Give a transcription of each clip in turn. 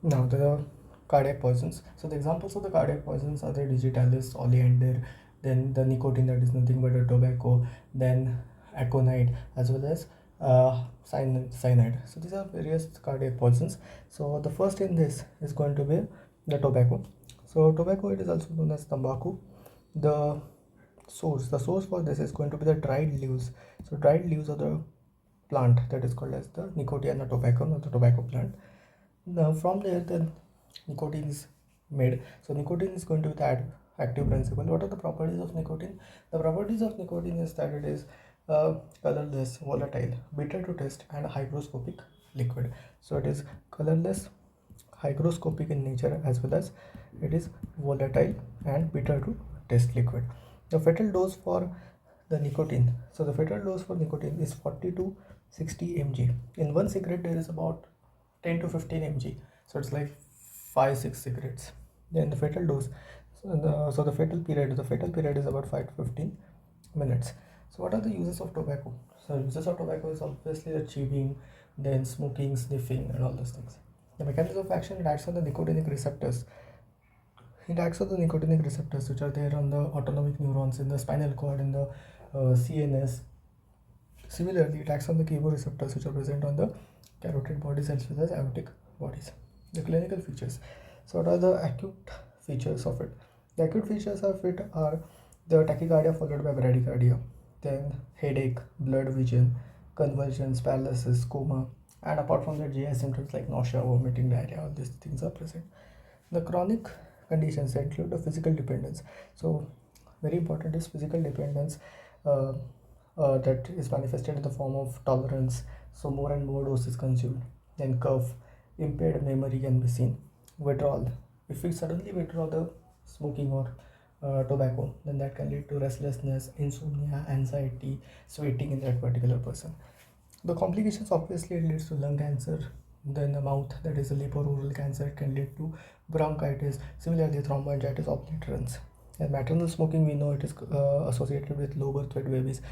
Now the cardiac poisons. So the examples of the cardiac poisons are the digitalis, oleander, then the nicotine, that is nothing but a tobacco, then aconite, as well as cyanide. So these are various cardiac poisons. So the first in this is going to be the tobacco. So tobacco, it is also known as tobacco. The source for this is going to be the dried leaves. So dried leaves of the plant that is called as the Nicotiana tobacco, or the tobacco plant. Now from there the nicotine is made. So nicotine is going to be the active principle. What are the properties of nicotine? The properties of nicotine is that it is colorless, volatile, bitter to taste, and hygroscopic liquid. So it is colorless, hygroscopic in nature, as well as it is volatile and bitter to taste liquid. The fatal dose for the nicotine. So the fatal dose for nicotine is 40 to 60 mg. In one cigarette there is about 10 to 15 mg. So it's like 5 6 cigarettes. Then the fatal dose. So the fatal period is about 5 to 15 minutes. So what are the uses of tobacco? So uses of tobacco is obviously the chewing, then smoking, sniffing, and all those things. The mechanism of action, it acts on the nicotinic receptors. It acts on the nicotinic receptors which are there on the autonomic neurons in the spinal cord, in the CNS. Similarly, it acts on the chemoreceptors which are present on the carotid bodies as well as aortic bodies. The clinical features. So what are the acute features of it? The acute features of it are the tachycardia followed by bradycardia, then headache, blurred vision, convulsions, paralysis, coma, and apart from that, GI symptoms like nausea, vomiting, diarrhea, all these things are present. The chronic conditions include the physical dependence. So very important is physical dependence, uh, that is manifested in the form of tolerance. So more and more doses consumed. Then cough, impaired memory can be seen. Withdrawal. If we suddenly withdraw the smoking or tobacco, then that can lead to restlessness, insomnia, anxiety, sweating in that particular person. The complications, obviously it leads to lung cancer, then the mouth, that is the lip or oral cancer, it can lead to bronchitis, similarly thromboangiitis obliterans. And maternal smoking, we know it is associated with low birth weight babies.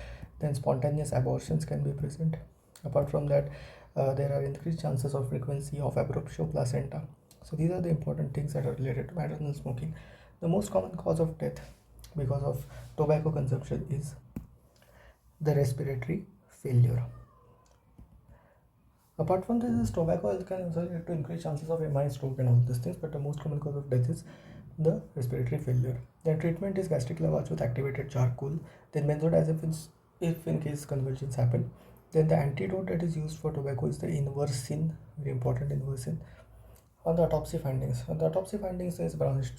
Then spontaneous abortions can be present. Apart from that, there are increased chances of frequency of abruptio placenta. So these are the important things that are related to maternal smoking. The most common cause of death because of tobacco consumption is the respiratory failure. Apart from this, tobacco can also lead to increased chances of MI, stroke, and all these things, but the most common cause of death is the respiratory failure. The treatment is gastric lavage with activated charcoal, then benzodiazepines if in case convulsions happen. Then the antidote that is used for tobacco is the inversin, very important inversin. On the autopsy findings, there is brownish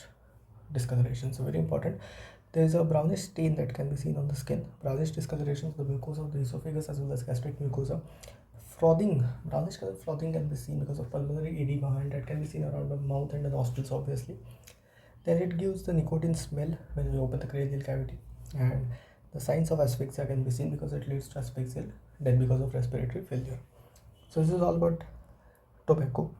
discoloration, so very important. There is a brownish stain that can be seen on the skin, brownish discoloration of the mucosa of the esophagus as well as gastric mucosa. Frothing, brownish color frothing can be seen because of pulmonary edema, and that can be seen around the mouth and the nostrils, obviously. Then it gives the nicotine smell when we open the cranial cavity, and the signs of asphyxia can be seen because it leads to asphyxial death because of respiratory failure. So this is all about tobacco.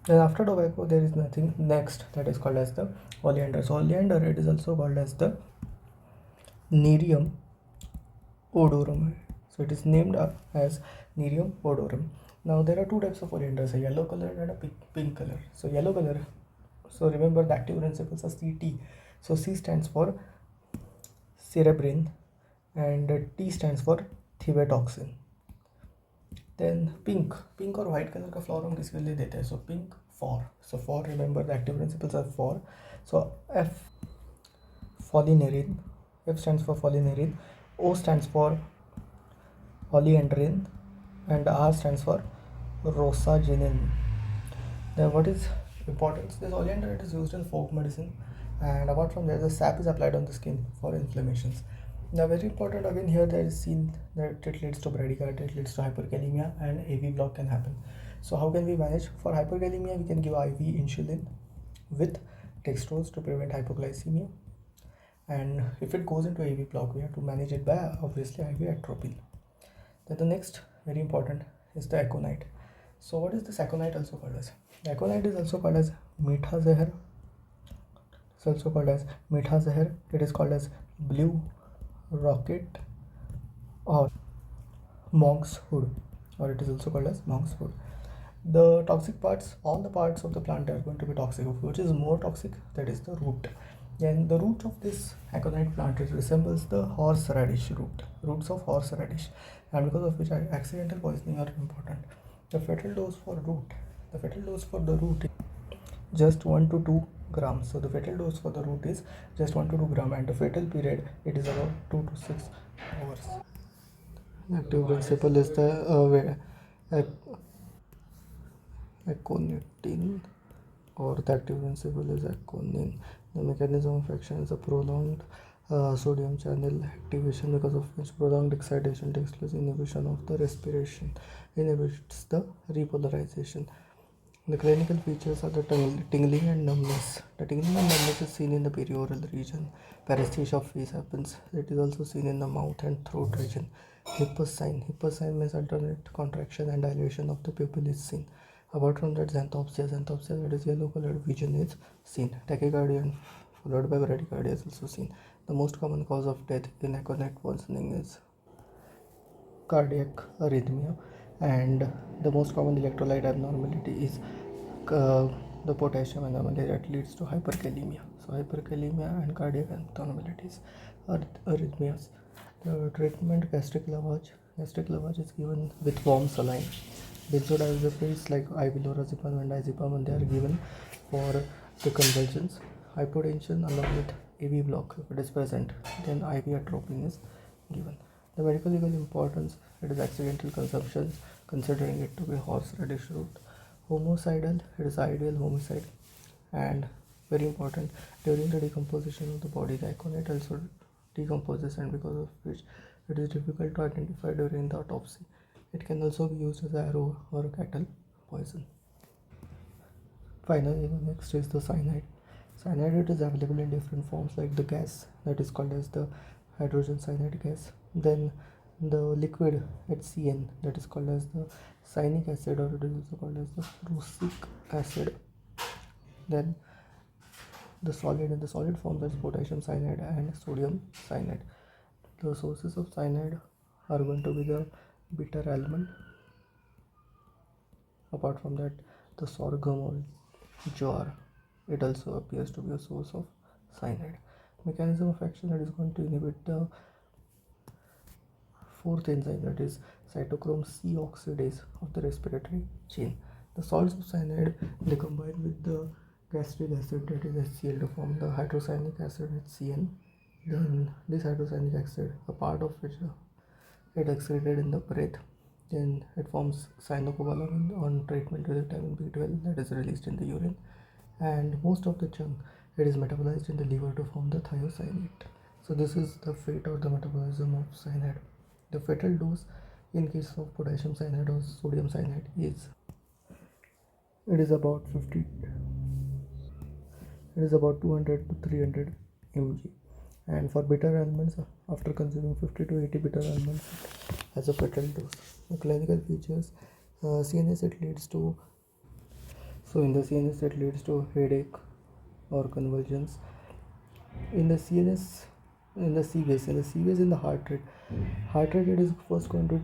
Then after tobacco, there is nothing next that is called as the oleander. So oleander, it is also called as the Nerium odorum. So it is named as Nerium odorum. Now there are two types of oleanders, a yellow color and a pink color. So yellow color, so remember the active principles are CT. So C stands for cerebrin and T stands for thivatoxin. Then pink और white colour का floor हम किसके लिए देते हैं? So pink for. So for, remember the active principles are for. So F folinerin, F stands for folinerin, O stands for oleandrin, and R stands for rosagenin. Then what is importance? This oleander, it is used in folk medicine, and apart from that, the sap is applied on the skin for inflammations. Now very important again here, there is seen that it leads to bradycardia, it leads to hyperkalemia, and AV block can happen. So how can we manage? For hyperkalemia, we can give IV insulin with dextrose to prevent hypoglycemia, and if it goes into AV block, we have to manage it by obviously IV atropine. Then the next very important is the aconite. So what is this aconite also called as? The aconite is also called as meetha zehar. It's also called as meetha zehar. It is called as blue rocket or monk's hood, or it is also called as monk's hood. The toxic parts, all the parts of the plant are going to be toxic. Which is more toxic? That is the root. And the root of this aconite plant, it resembles the horseradish roots of horseradish, and because of which accidental poisoning are important. The fatal dose for root, the fatal dose for the root is just 1 to 2 grams. So the fatal dose for the root is just 1 to 2 gram, and the fatal period, it is about 2 to 6 hours. The active principle is the aconitin, or the active principle is aconitin. The mechanism of action is a prolonged sodium channel activation, because of which prolonged excitation takes place. Inhibition of the respiration inhibits the repolarization. The clinical features are the tingling and numbness. The tingling and numbness is seen in the perioral region. Paresthesia of face happens. It is also seen in the mouth and throat region. Hippus sign means alternate contraction and dilation of the pupil is seen. Apart from that, xanthopsia, that is yellow colored vision is seen. Tachycardia and followed by bradycardia is also seen. The most common cause of death in aconite poisoning is cardiac arrhythmia, and the most common electrolyte abnormality is the potassium anomaly that leads to hyperkalemia. So hyperkalemia and cardiac abnormalities are arrhythmias. The treatment, gastric lavage. Gastric lavage is given with warm saline. Benzodiazepines like IV lorazepam and diazepam, they are given for the convulsions. Hypotension along with AV block, if it is present, then IV atropine is given. The medical legal importance, it is accidental consumption, considering it to be horseradish root. Homicidal, it is ideal homicide, and very important, during the decomposition of the body, the aconite also decomposes, and because of which it is difficult to identify during the autopsy. It can also be used as arrow or a cattle poison. Finally, the next is the cyanide. Cyanide, it is available in different forms, like the gas that is called as the hydrogen cyanide gas. Then the liquid HCN, that is called as the cyanic acid, or it is also called as the prussic acid. Then the solid, in the solid form, that is potassium cyanide and sodium cyanide. The sources of cyanide are going to be the bitter almond. Apart from that, the sorghum or jowar, it also appears to be a source of cyanide. Mechanism of action, that is going to inhibit the fourth enzyme, that is cytochrome C oxidase of the respiratory chain. The salts of cyanide, they combine with the gastric acid, that is HCl, to form the hydrocyanic acid HCN. Then this hydrocyanic acid, a part of which it excreted in the breath, then it forms cyanocobalamin on treatment with vitamin B12, that is released in the urine, and most of the chunk, it is metabolized in the liver to form the thiocyanate. So this is the fate or the metabolism of cyanide. The fatal dose in case of potassium cyanide or sodium cyanide is, it is about 50, it is about 200 to 300 mg. And for bitter almonds, after consuming 50 to 80 bitter almonds as a fatal dose. The clinical features, CNS, it leads to, so in the CNS it leads to headache or convulsions. In the CNS, in the C-base, in the heart rate, it is first going to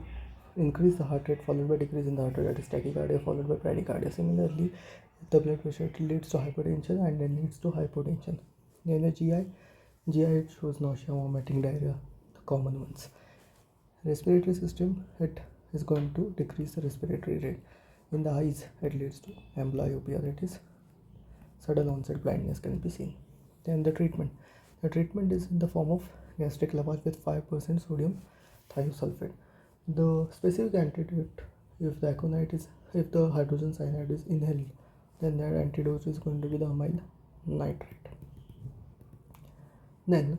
increase the heart rate, followed by decrease in the heart rate, that is tachycardia, followed by bradycardia. Similarly, the blood pressure, it leads to hypertension and then leads to hypotension. In the GI, it shows nausea, vomiting, diarrhea, the common ones. Respiratory system, it is going to decrease the respiratory rate. In the eyes, it leads to amblyopia, that is sudden onset blindness can be seen. Then the treatment. The treatment is in the form of gastric lavage with 5% sodium thiosulfate. The specific antidote, if the aconite is, if the hydrogen cyanide is inhaled, then that antidote is going to be the amyl nitrate. Then,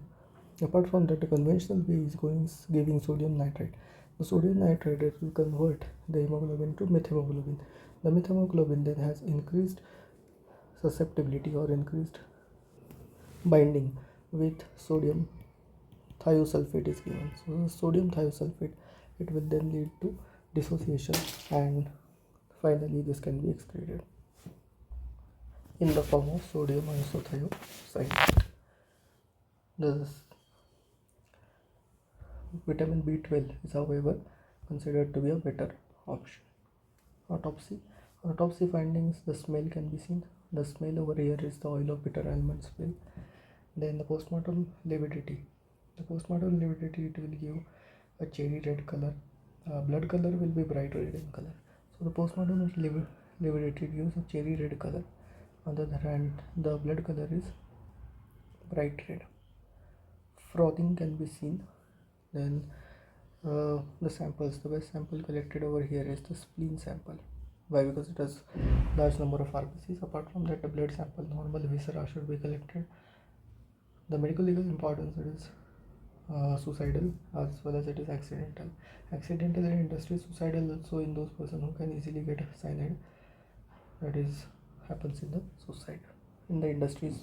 apart from that, the conventional way is giving sodium nitrate. The sodium nitrate, it will convert the hemoglobin to methemoglobin. The methemoglobin then has increased susceptibility or increased binding with sodium thiosulfate is given. So sodium thiosulfate, it will then lead to dissociation, and finally this can be excreted in the form of sodium isothiocyanate. The vitamin B12 is however considered to be a better option. Autopsy. Autopsy findings, the smell can be seen. The smell over here is the oil of bitter almond smell. Then the postmortem lividity. The postmortem lividity, it will give a cherry red color. Blood color will be bright red in color. So the postmortem lividity gives a cherry red color. On the other hand, the blood color is bright red. Frothing can be seen. Then the samples, the best sample collected over here is the spleen sample. Why? Because it has large number of RBCs. Apart from that, the blood sample, normal viscera should be collected. The medical legal importance, it is suicidal as well as it is accidental. Accidental in industry, suicidal also in those person who can easily get cyanide. That is happens in the suicide in the industries